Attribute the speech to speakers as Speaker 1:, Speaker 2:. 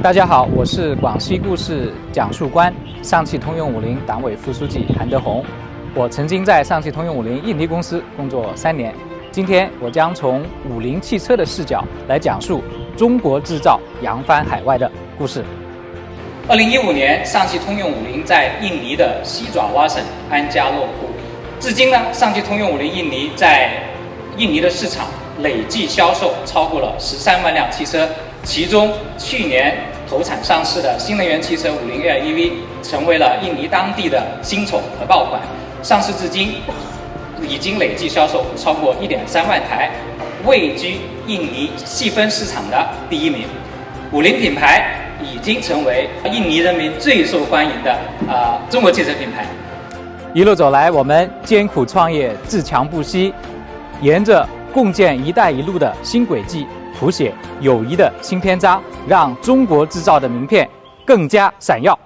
Speaker 1: 大家好，我是广西故事讲述官上汽通用50党委副书记韩德宏。我曾经在上汽通用50印尼公司工作3年。今天我将从50汽车的视角来讲述中国制造扬帆海外的故事。2015年，上汽通用50在印尼的西爪哇省安家落户。至今呢，上汽通用50印尼在印尼的市场累计销售超过了13万辆汽车。其中，去年投产上市的新能源汽车50 LEV 成为了印尼当地的新宠和爆款。上市至今，已经累计销售超过1.3万台，位居印尼细分市场的第1名。50品牌已经成为印尼人民最受欢迎的中国汽车品牌。一路走来，我们艰苦创业，自强不息，沿着共建“一带一路”的新轨迹。谱写友谊的新篇章，让中国制造的名片更加闪耀。